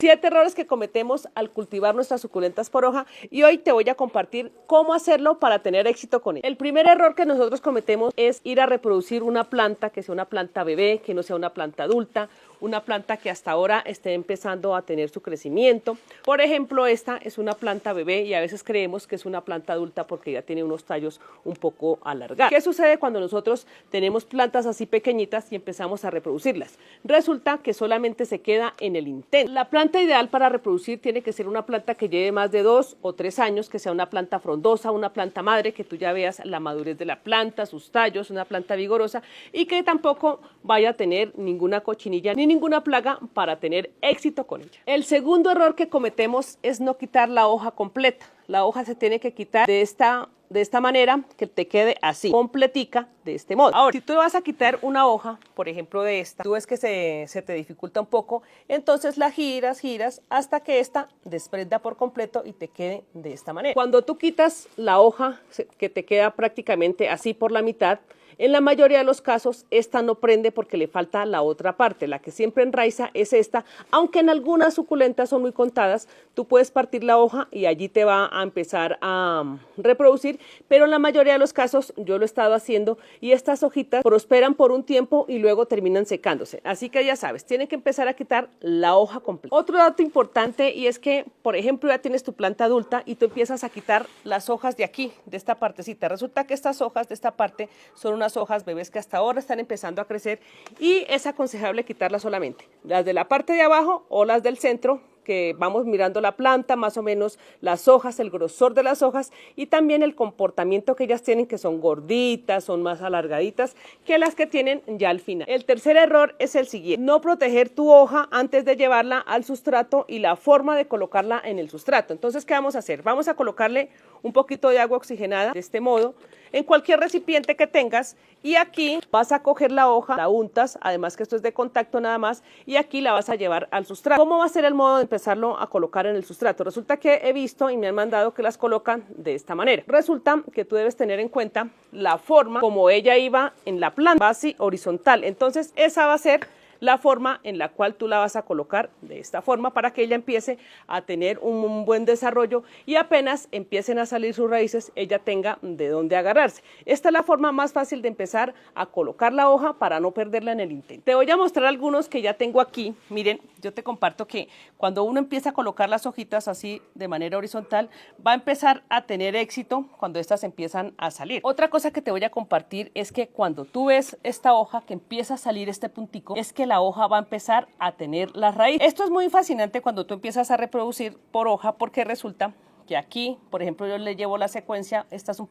7 errores que cometemos al cultivar nuestras suculentas por hoja y hoy te voy a compartir cómo hacerlo para tener éxito con ello. El primer error que nosotros cometemos es ir a reproducir una planta que sea una planta bebé, que no sea una planta adulta, una planta que hasta ahora esté empezando a tener su crecimiento. Por ejemplo, esta es una planta bebé y a veces creemos que es una planta adulta porque ya tiene unos tallos un poco alargados. ¿Qué sucede cuando nosotros tenemos plantas así pequeñitas y empezamos a reproducirlas? Resulta que solamente se queda en el intento. La planta ideal para reproducir tiene que ser una planta que lleve más de 2 o 3 años, que sea una planta frondosa, una planta madre, que tú ya veas la madurez de la planta, sus tallos, una planta vigorosa y que tampoco vaya a tener ninguna cochinilla ni ninguna plaga para tener éxito con ella. El segundo error que cometemos es no quitar la hoja completa. La hoja se tiene que quitar de esta manera, que te quede así, completica, de este modo. Ahora, si tú vas a quitar una hoja, por ejemplo de esta, tú ves que se te dificulta un poco, entonces la giras hasta que esta desprenda por completo y te quede de esta manera. Cuando tú quitas la hoja, que te queda prácticamente así por la mitad, en la mayoría de los casos, esta no prende porque le falta la otra parte. La que siempre enraiza es esta, aunque en algunas suculentas son muy contadas, tú puedes partir la hoja y allí te va a empezar a reproducir, pero en la mayoría de los casos yo lo he estado haciendo y estas hojitas prosperan por un tiempo y luego terminan secándose. Así que ya sabes, tienes que empezar a quitar la hoja completa. Otro dato importante y es que, por ejemplo, ya tienes tu planta adulta y tú empiezas a quitar las hojas de aquí, de esta partecita. Resulta que estas hojas de esta parte son unas hojas bebés que hasta ahora están empezando a crecer y es aconsejable quitarlas solamente, las de la parte de abajo o las del centro, que vamos mirando la planta, más o menos las hojas, el grosor de las hojas y también el comportamiento que ellas tienen, que son gorditas, son más alargaditas que las que tienen ya al final. El tercer error es el siguiente: no proteger tu hoja antes de llevarla al sustrato y la forma de colocarla en el sustrato. Entonces, ¿qué vamos a hacer? Vamos a colocarle un poquito de agua oxigenada de este modo en cualquier recipiente que tengas y aquí vas a coger la hoja, la untas, además que esto es de contacto nada más, y aquí la vas a llevar al sustrato. ¿Cómo va a ser el modo de empezarlo a colocar en el sustrato? Resulta que he visto y me han mandado que las colocan de esta manera. Resulta que tú debes tener en cuenta la forma como ella iba en la planta, base horizontal. Entonces esa va a ser la forma en la cual tú la vas a colocar de esta forma para que ella empiece a tener un buen desarrollo y apenas empiecen a salir sus raíces, ella tenga de dónde agarrarse. Esta es la forma más fácil de empezar a colocar la hoja para no perderla en el intento. Te voy a mostrar algunos que ya tengo aquí. Miren, yo te comparto que cuando uno empieza a colocar las hojitas así de manera horizontal, va a empezar a tener éxito cuando estas empiezan a salir. Otra cosa que te voy a compartir es que cuando tú ves esta hoja que empieza a salir este puntico, es que la hoja va a empezar a tener las raíces. Esto es muy fascinante cuando tú empiezas a reproducir por hoja, porque resulta que aquí, por ejemplo, yo le llevo la secuencia, esta es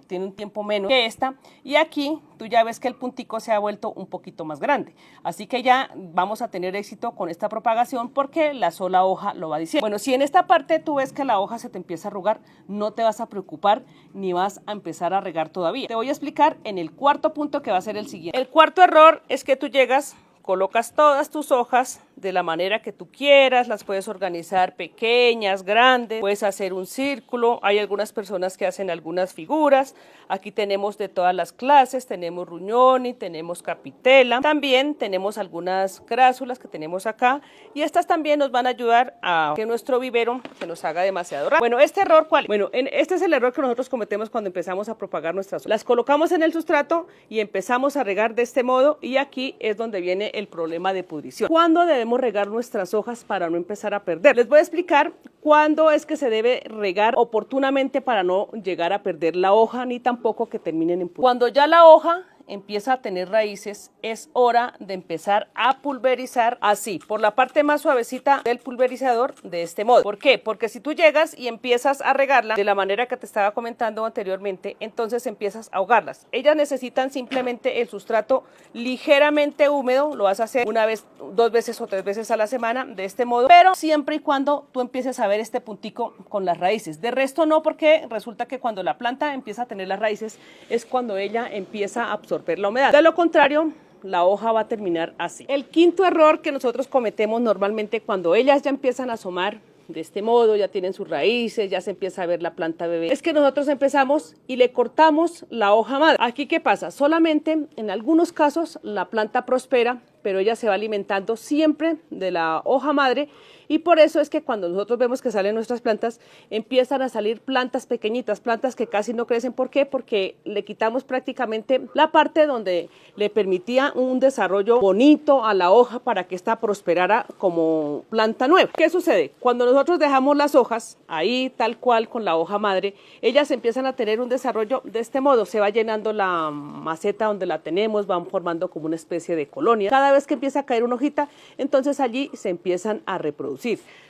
tiene un tiempo menos que esta, y aquí tú ya ves que el puntico se ha vuelto un poquito más grande. Así que ya vamos a tener éxito con esta propagación porque la sola hoja lo va diciendo. Bueno, si en esta parte tú ves que la hoja se te empieza a arrugar, no te vas a preocupar ni vas a empezar a regar todavía. Te voy a explicar en el cuarto punto, que va a ser el siguiente. El cuarto error es que tú llegas, colocas todas tus hojas de la manera que tú quieras, las puedes organizar pequeñas, grandes, puedes hacer un círculo, hay algunas personas que hacen algunas figuras. Aquí tenemos de todas las clases, tenemos ruñoni, tenemos capitela, también tenemos algunas crásulas que tenemos acá y estas también nos van a ayudar a que nuestro vivero se nos haga demasiado rápido. Bueno, ¿este error cuál es? Bueno, este es el error que nosotros cometemos cuando empezamos a propagar nuestras hojas. Las colocamos en el sustrato y empezamos a regar de este modo y aquí es donde viene el problema de pudrición. ¿Cuándo debemos regar nuestras hojas para no empezar a perder? Les voy a explicar cuándo es que se debe regar oportunamente para no llegar a perder la hoja ni tampoco que terminen en pudrición. Cuando ya la hoja empieza a tener raíces, es hora de empezar a pulverizar así, por la parte más suavecita del pulverizador, de este modo. ¿Por qué? Porque si tú llegas y empiezas a regarla de la manera que te estaba comentando anteriormente, entonces empiezas a ahogarlas. Ellas necesitan simplemente el sustrato ligeramente húmedo, lo vas a hacer una vez, 2 veces o 3 veces a la semana de este modo, pero siempre y cuando tú empieces a ver este puntico con las raíces. De resto no, porque resulta que cuando la planta empieza a tener las raíces es cuando ella empieza a absorber la humedad. De lo contrario, la hoja va a terminar así. El quinto error que nosotros cometemos normalmente cuando ellas ya empiezan a asomar de este modo, ya tienen sus raíces, ya se empieza a ver la planta bebé, es que nosotros empezamos y le cortamos la hoja madre. Aquí, ¿qué pasa? Solamente en algunos casos la planta prospera pero ella se va alimentando siempre de la hoja madre, y por eso es que cuando nosotros vemos que salen nuestras plantas, empiezan a salir plantas pequeñitas, plantas que casi no crecen. ¿Por qué? Porque le quitamos prácticamente la parte donde le permitía un desarrollo bonito a la hoja para que ésta prosperara como planta nueva. ¿Qué sucede? Cuando nosotros dejamos las hojas ahí tal cual con la hoja madre, ellas empiezan a tener un desarrollo de este modo. Se va llenando la maceta donde la tenemos, van formando como una especie de colonia. Cada vez que empieza a caer una hojita, entonces allí se empiezan a reproducir.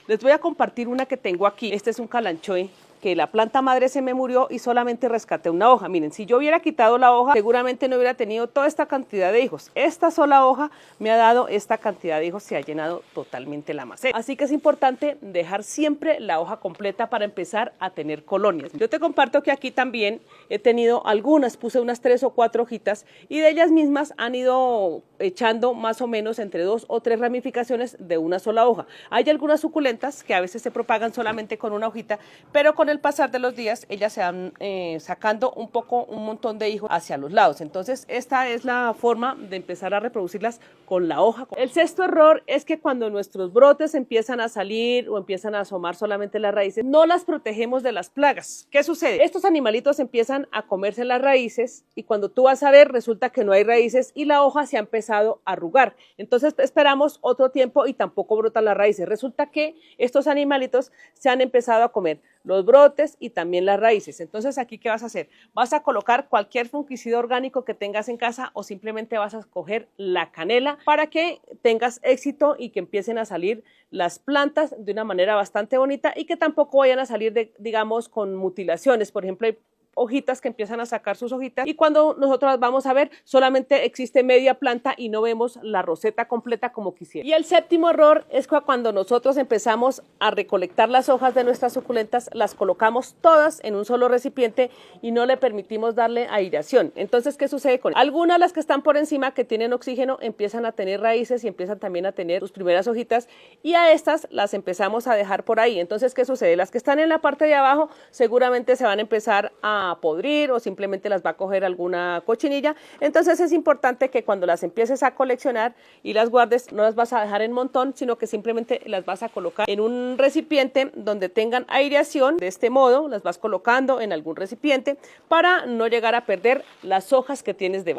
Les voy a compartir una que tengo aquí. Este es un calanchoe que la planta madre se me murió y solamente rescaté una hoja. Miren, si yo hubiera quitado la hoja, seguramente no hubiera tenido toda esta cantidad de hijos. Esta sola hoja me ha dado esta cantidad de hijos, se ha llenado totalmente la maceta. Así que es importante dejar siempre la hoja completa para empezar a tener colonias. Yo te comparto que aquí también he tenido algunas, puse unas 3 o 4 hojitas y de ellas mismas han ido echando más o menos entre 2 o 3 ramificaciones de una sola hoja. Hay algunas suculentas que a veces se propagan solamente con una hojita, pero con el pasar de los días ellas se van sacando un montón de hijos hacia los lados. Entonces esta es la forma de empezar a reproducirlas con la hoja. El sexto error es que cuando nuestros brotes empiezan a salir o empiezan a asomar solamente las raíces, no las protegemos de las plagas. ¿Qué sucede? Estos animalitos empiezan a comerse las raíces y cuando tú vas a ver resulta que no hay raíces y la hoja se ha empezado a arrugar. Entonces esperamos otro tiempo y tampoco brotan las raíces. Resulta que estos animalitos se han empezado a comer los brotes y también las raíces. Entonces aquí, ¿qué vas a hacer? Vas a colocar cualquier fungicida orgánico que tengas en casa o simplemente vas a escoger la canela para que tengas éxito y que empiecen a salir las plantas de una manera bastante bonita y que tampoco vayan a salir digamos, con mutilaciones. Por ejemplo, hay hojitas que empiezan a sacar sus hojitas y cuando nosotros las vamos a ver solamente existe media planta y no vemos la roseta completa como quisiera. Y el séptimo error es que cuando nosotros empezamos a recolectar las hojas de nuestras suculentas, las colocamos todas en un solo recipiente y no le permitimos darle aireación. Entonces, ¿qué sucede con ellas? Algunas de las que están por encima que tienen oxígeno empiezan a tener raíces y empiezan también a tener sus primeras hojitas y a estas las empezamos a dejar por ahí. Entonces, ¿qué sucede? Las que están en la parte de abajo seguramente se van a empezar a podrir o simplemente las va a coger alguna cochinilla. Entonces es importante que cuando las empieces a coleccionar y las guardes, no las vas a dejar en montón, sino que simplemente las vas a colocar en un recipiente donde tengan aireación. De este modo las vas colocando en algún recipiente para no llegar a perder las hojas que tienes debajo.